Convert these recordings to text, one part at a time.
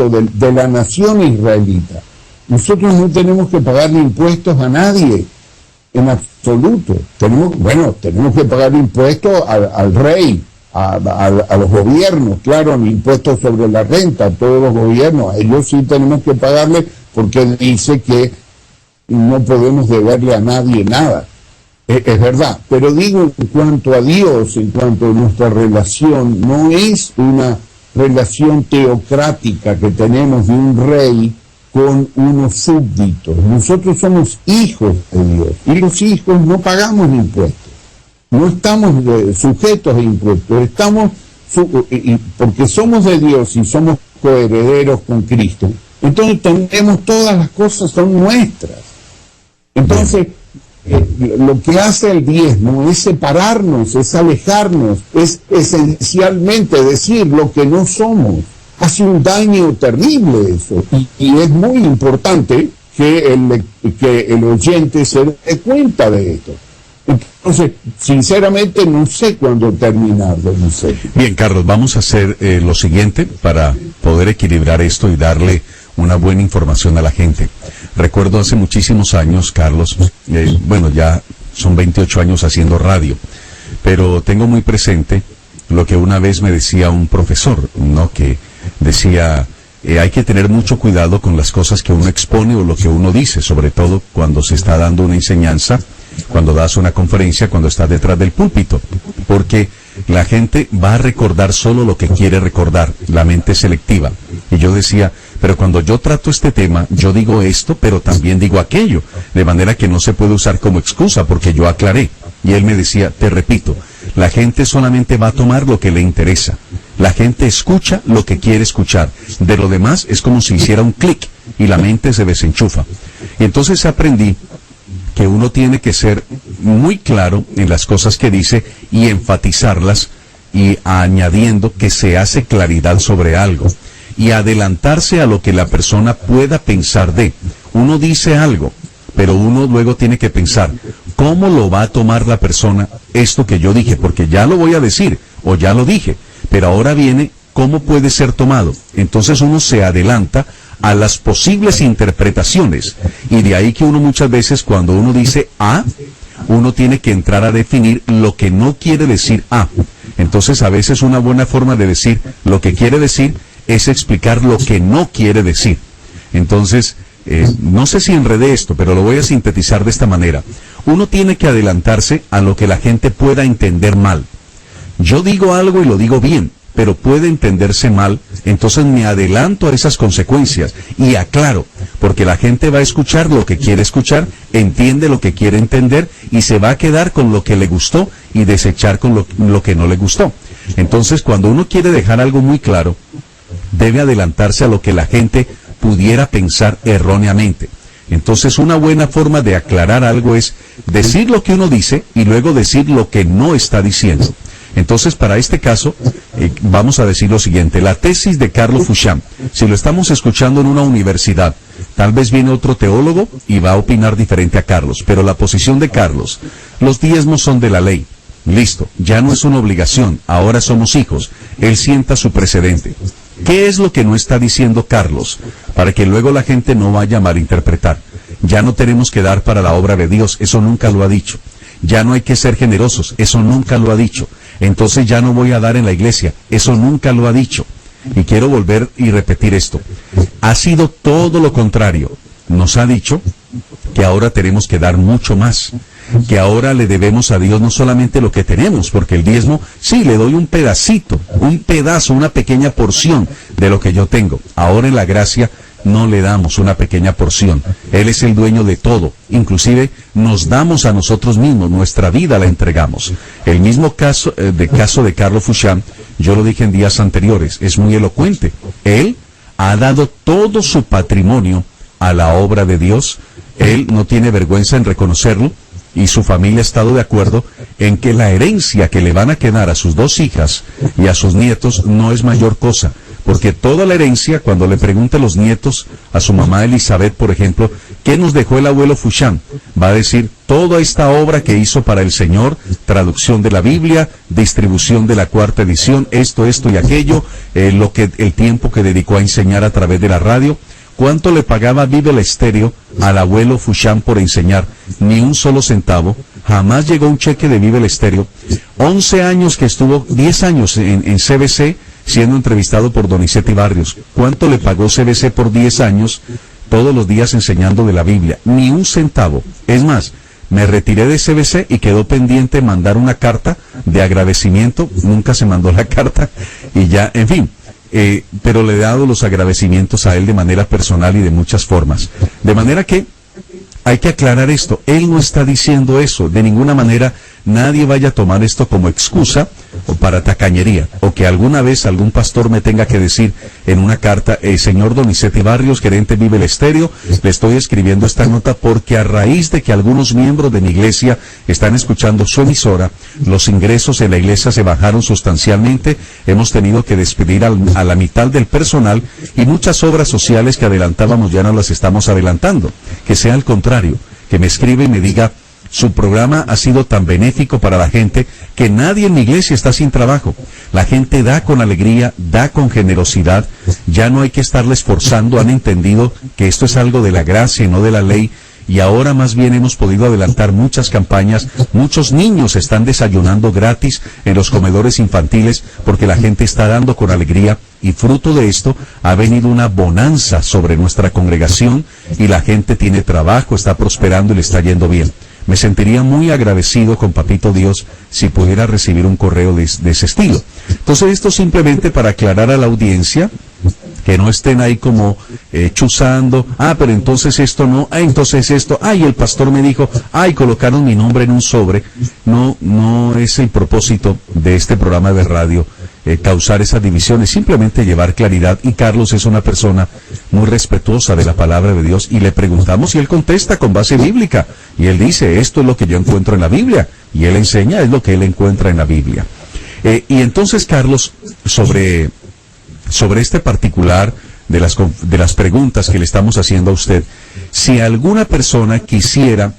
impuestos de la nación israelita. Nosotros no tenemos que pagarle impuestos a nadie, en absoluto. Tenemos que pagar impuestos al rey, a los gobiernos, claro, impuestos sobre la renta, a todos los gobiernos. A ellos sí tenemos que pagarle, porque dice que no podemos deberle a nadie nada. Es verdad, pero digo, en cuanto a Dios, en cuanto a nuestra relación, no es una relación teocrática que tenemos de un rey con unos súbditos. Nosotros somos hijos de Dios, y los hijos no pagamos impuestos, no estamos sujetos a impuestos, porque somos de Dios y somos coherederos con Cristo. Entonces tenemos todas las cosas, son nuestras. Entonces, lo que hace el diezmo es separarnos, es alejarnos, es esencialmente decir lo que no somos. Hace un daño terrible eso, y es muy importante que el oyente se dé cuenta de esto. Entonces, sinceramente, no sé cuándo terminarlo, no sé. Bien, Carlos, vamos a hacer lo siguiente para poder equilibrar esto y darle una buena información a la gente. Recuerdo hace muchísimos años, Carlos, ya son 28 años haciendo radio, pero tengo muy presente lo que una vez me decía un profesor, ¿no? Que decía, hay que tener mucho cuidado con las cosas que uno expone o lo que uno dice, sobre todo cuando se está dando una enseñanza, cuando das una conferencia, cuando estás detrás del púlpito, porque la gente va a recordar solo lo que quiere recordar, la mente selectiva. Y yo decía, pero cuando yo trato este tema, yo digo esto, pero también digo aquello, de manera que no se puede usar como excusa, porque yo aclaré. Y él me decía, te repito, la gente solamente va a tomar lo que le interesa. La gente escucha lo que quiere escuchar. De lo demás es como si hiciera un clic y la mente se desenchufa. Y entonces aprendí que uno tiene que ser muy claro en las cosas que dice y enfatizarlas, y añadiendo que se hace claridad sobre algo y adelantarse a lo que la persona pueda pensar de. Uno dice algo, pero uno luego tiene que pensar, ¿cómo lo va a tomar la persona esto que yo dije? Porque ya lo voy a decir, o ya lo dije, pero ahora viene, ¿cómo puede ser tomado? Entonces uno se adelanta a las posibles interpretaciones, y de ahí que uno muchas veces, cuando uno dice A, uno tiene que entrar a definir lo que no quiere decir A. Entonces a veces una buena forma de decir lo que quiere decir es explicar lo que no quiere decir. Entonces, no sé si enredé esto, pero lo voy a sintetizar de esta manera. Uno tiene que adelantarse a lo que la gente pueda entender mal. Yo digo algo y lo digo bien, pero puede entenderse mal, entonces me adelanto a esas consecuencias y aclaro, porque la gente va a escuchar lo que quiere escuchar, entiende lo que quiere entender y se va a quedar con lo que le gustó y desechar con lo que no le gustó. Entonces, cuando uno quiere dejar algo muy claro, debe adelantarse a lo que la gente pudiera pensar erróneamente. Entonces, una buena forma de aclarar algo es decir lo que uno dice y luego decir lo que no está diciendo. Entonces, para este caso, vamos a decir lo siguiente: la tesis de Carlo Fuchan, si lo estamos escuchando en una universidad, tal vez viene otro teólogo y va a opinar diferente a Carlos, pero la posición de Carlos, los diezmos son de la ley. Listo, ya no es una obligación, ahora somos hijos. Él sienta su precedente. ¿Qué es lo que no está diciendo Carlos? Para que luego la gente no vaya a malinterpretar. Ya no tenemos que dar para la obra de Dios, eso nunca lo ha dicho. Ya no hay que ser generosos, eso nunca lo ha dicho. Entonces ya no voy a dar en la iglesia, eso nunca lo ha dicho. Y quiero volver y repetir esto. Ha sido todo lo contrario. Nos ha dicho que ahora tenemos que dar mucho más, que ahora le debemos a Dios no solamente lo que tenemos, porque el diezmo, sí, le doy un pedacito, un pedazo, una pequeña porción de lo que yo tengo. Ahora en la gracia no le damos una pequeña porción. Él es el dueño de todo. Inclusive nos damos a nosotros mismos, nuestra vida la entregamos. El mismo caso de Carlo Fuchan, yo lo dije en días anteriores, es muy elocuente. Él ha dado todo su patrimonio a la obra de Dios. Él no tiene vergüenza en reconocerlo, y su familia ha estado de acuerdo en que la herencia que le van a quedar a sus 2 hijas y a sus nietos no es mayor cosa, porque toda la herencia, cuando le pregunten los nietos a su mamá Elizabeth, por ejemplo, ¿qué nos dejó el abuelo Foucham? Va a decir toda esta obra que hizo para el Señor, traducción de la Biblia, distribución de la 4ª edición, esto y aquello, el tiempo que dedicó a enseñar a través de la radio. ¿Cuánto le pagaba Vive el Estéreo al abuelo Foucham por enseñar? Ni un solo centavo. Jamás llegó un cheque de Vive el Estéreo. 11 años que estuvo, 10 años en CBC, siendo entrevistado por Donizetti Barrios. ¿Cuánto le pagó CBC por 10 años, todos los días enseñando de la Biblia? Ni un centavo. Es más, me retiré de CBC y quedó pendiente mandar una carta de agradecimiento. Nunca se mandó la carta y ya, en fin. Pero le he dado los agradecimientos a él de manera personal y de muchas formas. De manera que hay que aclarar esto. Él no está diciendo eso. De ninguna manera nadie vaya a tomar esto como excusa o para tacañería, o que alguna vez algún pastor me tenga que decir en una carta, señor Donizetti Barrios, gerente Vive el Estéreo, le estoy escribiendo esta nota porque a raíz de que algunos miembros de mi iglesia están escuchando su emisora, los ingresos en la iglesia se bajaron sustancialmente, hemos tenido que despedir a la mitad del personal y muchas obras sociales que adelantábamos ya no las estamos adelantando. Que sea al contrario, que me escribe y me diga, su programa ha sido tan benéfico para la gente que nadie en mi iglesia está sin trabajo. La gente da con alegría, da con generosidad, ya no hay que estarles forzando, han entendido que esto es algo de la gracia y no de la ley, y ahora más bien hemos podido adelantar muchas campañas. Muchos niños están desayunando gratis en los comedores infantiles porque la gente está dando con alegría, y fruto de esto ha venido una bonanza sobre nuestra congregación y la gente tiene trabajo, está prosperando y le está yendo bien. Me sentiría muy agradecido con Papito Dios si pudiera recibir un correo de ese estilo. Entonces esto simplemente para aclarar a la audiencia, que no estén ahí como chuzando, pero entonces esto no, entonces esto, y el pastor me dijo, colocaron mi nombre en un sobre. No es el propósito de este programa de radio, causar esas divisiones, simplemente llevar claridad, y Carlos es una persona muy respetuosa de la palabra de Dios, y le preguntamos y él contesta con base bíblica, y él dice, esto es lo que yo encuentro en la Biblia, y él enseña, es lo que él encuentra en la Biblia. Y entonces, Carlos, sobre este particular de las preguntas que le estamos haciendo a usted, si alguna persona quisiera,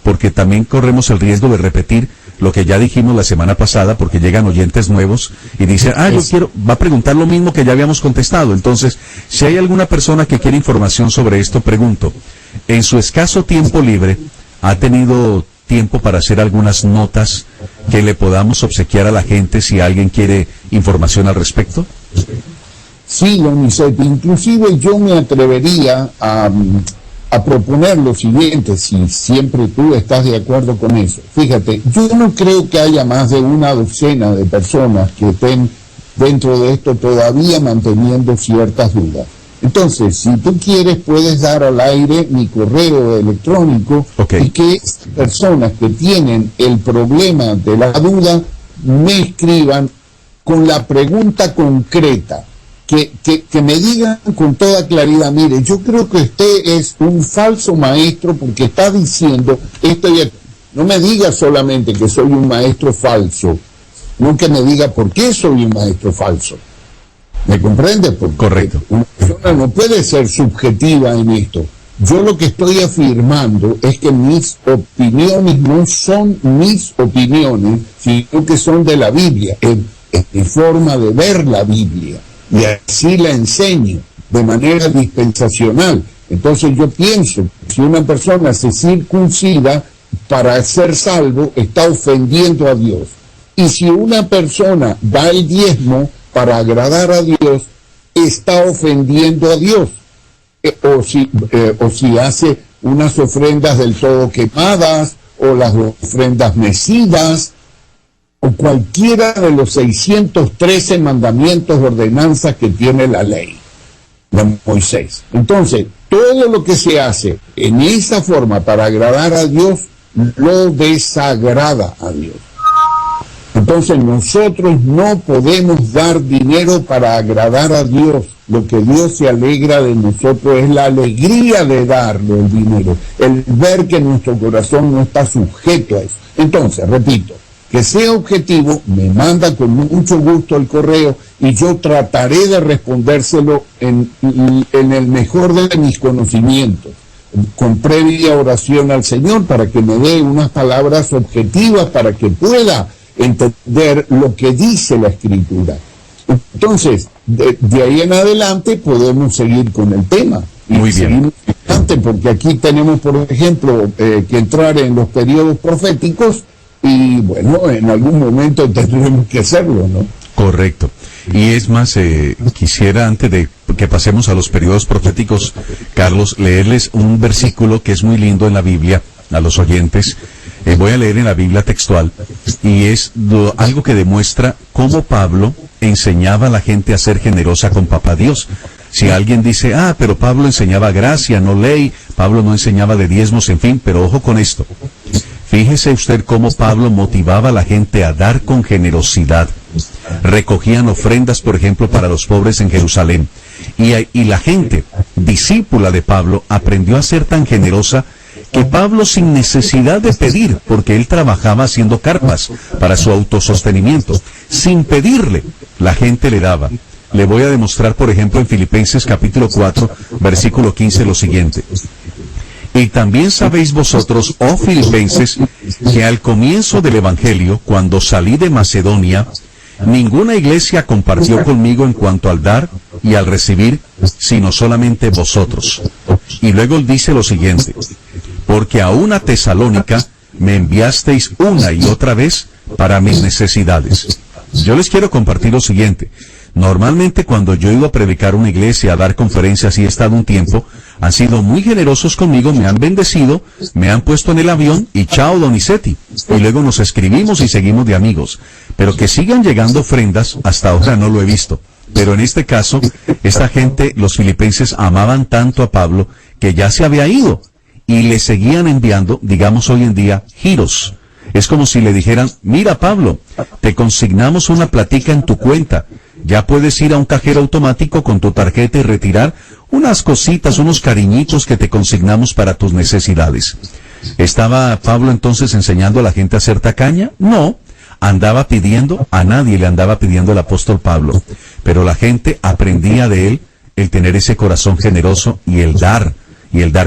porque también corremos el riesgo de repetir lo que ya dijimos la semana pasada, porque llegan oyentes nuevos y dicen, va a preguntar lo mismo que ya habíamos contestado. Entonces, si hay alguna persona que quiere información sobre esto, pregunto, en su escaso tiempo libre, ¿ha tenido tiempo para hacer algunas notas que le podamos obsequiar a la gente si alguien quiere información al respecto? Sí, Donizetti, inclusive yo me atrevería a proponer lo siguiente, si siempre tú estás de acuerdo con eso. Fíjate, yo no creo que haya más de una docena de personas que estén dentro de esto todavía manteniendo ciertas dudas. Entonces, si tú quieres, puedes dar al aire mi correo electrónico, y que personas que tienen el problema de la duda me escriban con la pregunta concreta, que me digan con toda claridad, mire, yo creo que usted es un falso maestro porque está diciendo esto y esto. No me diga solamente que soy un maestro falso, no que me diga por qué soy un maestro falso. ¿Me comprende? Porque correcto. Una persona no puede ser subjetiva en esto. Yo lo que estoy afirmando es que mis opiniones no son mis opiniones, sino que son de la Biblia, es mi forma de ver la Biblia. Y así la enseño de manera dispensacional. Entonces yo pienso, si una persona se circuncida para ser salvo, está ofendiendo a Dios. Y si una persona da el diezmo para agradar a Dios, está ofendiendo a Dios. O si hace unas ofrendas del todo quemadas, o las ofrendas mecidas, o cualquiera de los 613 mandamientos, ordenanzas que tiene la ley de Moisés. Entonces, todo lo que se hace en esa forma para agradar a Dios, lo desagrada a Dios. Entonces, nosotros no podemos dar dinero para agradar a Dios. Lo que Dios se alegra de nosotros es la alegría de darle el dinero, el ver que nuestro corazón no está sujeto a eso. Entonces, repito, que sea objetivo, me manda con mucho gusto el correo y yo trataré de respondérselo en el mejor de mis conocimientos, con previa oración al Señor para que me dé unas palabras objetivas para que pueda entender lo que dice la Escritura. Entonces, de ahí en adelante podemos seguir con el tema. Muy bien. Porque aquí tenemos, por ejemplo, que entrar en los periodos proféticos y, bueno, en algún momento tendremos que hacerlo, ¿no? Correcto. Y es más, quisiera, antes de que pasemos a los periodos proféticos, Carlos, leerles un versículo que es muy lindo en la Biblia a los oyentes. Voy a leer en la Biblia textual, y es algo que demuestra cómo Pablo enseñaba a la gente a ser generosa con Papá Dios. Si alguien dice, pero Pablo enseñaba gracia, no ley, Pablo no enseñaba de diezmos, en fin, pero ojo con esto. Fíjese usted cómo Pablo motivaba a la gente a dar con generosidad. Recogían ofrendas, por ejemplo, para los pobres en Jerusalén. Y la gente, discípula de Pablo, aprendió a ser tan generosa que Pablo, sin necesidad de pedir, porque él trabajaba haciendo carpas para su autosostenimiento, sin pedirle, la gente le daba. Le voy a demostrar, por ejemplo, en Filipenses capítulo 4, versículo 15, lo siguiente. Y también sabéis vosotros, oh Filipenses, que al comienzo del Evangelio, cuando salí de Macedonia, ninguna iglesia compartió conmigo en cuanto al dar y al recibir, sino solamente vosotros. Y luego dice lo siguiente, porque a una Tesalónica me enviasteis una y otra vez para mis necesidades. Yo les quiero compartir lo siguiente. Normalmente cuando yo he ido a predicar una iglesia, a dar conferencias y he estado un tiempo, han sido muy generosos conmigo, me han bendecido, me han puesto en el avión y chao Donizetti. Y luego nos escribimos y seguimos de amigos. Pero que sigan llegando ofrendas, hasta ahora no lo he visto. Pero en este caso, esta gente, los filipenses, amaban tanto a Pablo que ya se había ido. Y le seguían enviando, digamos hoy en día, giros. Es como si le dijeran, mira Pablo, te consignamos una platica en tu cuenta. Ya puedes ir a un cajero automático con tu tarjeta y retirar unas cositas, unos cariñitos que te consignamos para tus necesidades. ¿Estaba Pablo entonces enseñando a la gente a ser tacaña? No, andaba pidiendo, a nadie le andaba pidiendo el apóstol Pablo, pero la gente aprendía de él el tener ese corazón generoso y el dar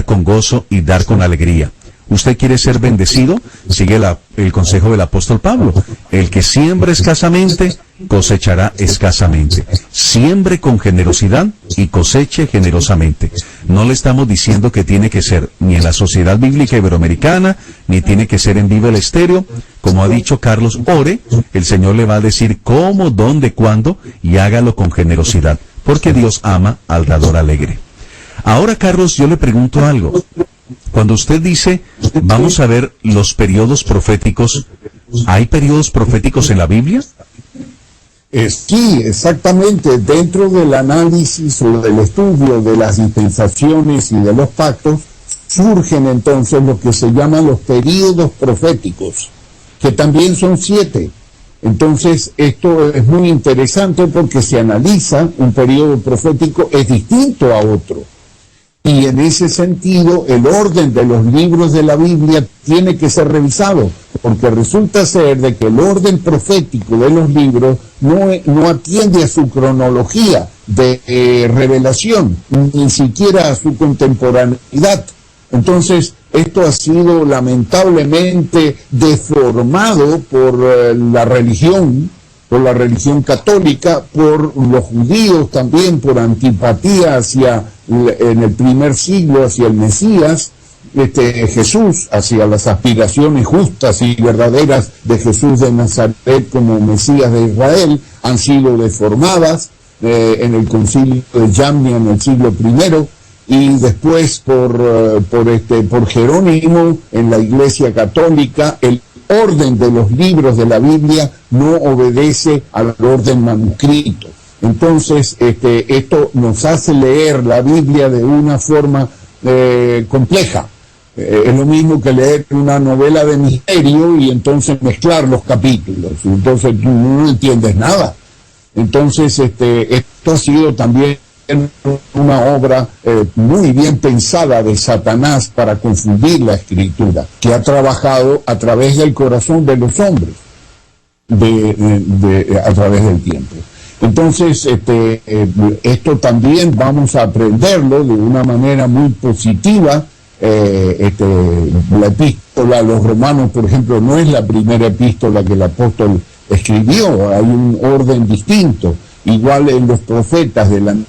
con gozo y dar con alegría. ¿Usted quiere ser bendecido? Sigue el consejo del apóstol Pablo. El que siembra escasamente, cosechará escasamente. Siembre con generosidad y coseche generosamente. No le estamos diciendo que tiene que ser ni en la Sociedad Bíblica Iberoamericana, ni tiene que ser en Viva el Estéreo. Como ha dicho Carlos, ore, el Señor le va a decir cómo, dónde, cuándo, y hágalo con generosidad, porque Dios ama al dador alegre. Ahora, Carlos, yo le pregunto algo. Cuando usted dice, vamos a ver los periodos proféticos, ¿hay periodos proféticos en la Biblia? Sí, exactamente. Dentro del análisis o del estudio de las dispensaciones y de los pactos, surgen entonces lo que se llaman los periodos proféticos, que también son 7. Entonces, esto es muy interesante porque se analiza, un periodo profético es distinto a otro. Y en ese sentido, el orden de los libros de la Biblia tiene que ser revisado, porque resulta ser de que el orden profético de los libros no atiende a su cronología de revelación, ni siquiera a su contemporaneidad. Entonces, esto ha sido lamentablemente deformado por la religión católica, por los judíos también, por antipatía en el primer siglo hacia el Mesías, Jesús, hacia las aspiraciones justas y verdaderas de Jesús de Nazaret como Mesías de Israel, han sido deformadas en el concilio de Yamnia en el siglo I, y después por Jerónimo en la Iglesia Católica. El orden de los libros de la Biblia no obedece al orden manuscrito. Entonces, esto nos hace leer la Biblia de una forma compleja. Es lo mismo que leer una novela de misterio y entonces mezclar los capítulos. Entonces tú no entiendes nada. Entonces, esto ha sido también una obra muy bien pensada de Satanás para confundir la Escritura, que ha trabajado a través del corazón de los hombres. a través del tiempo. Entonces, esto también vamos a aprenderlo de una manera muy positiva. La epístola a los romanos, por ejemplo, no es la primera epístola que el apóstol escribió, hay un orden distinto. Igual en los profetas del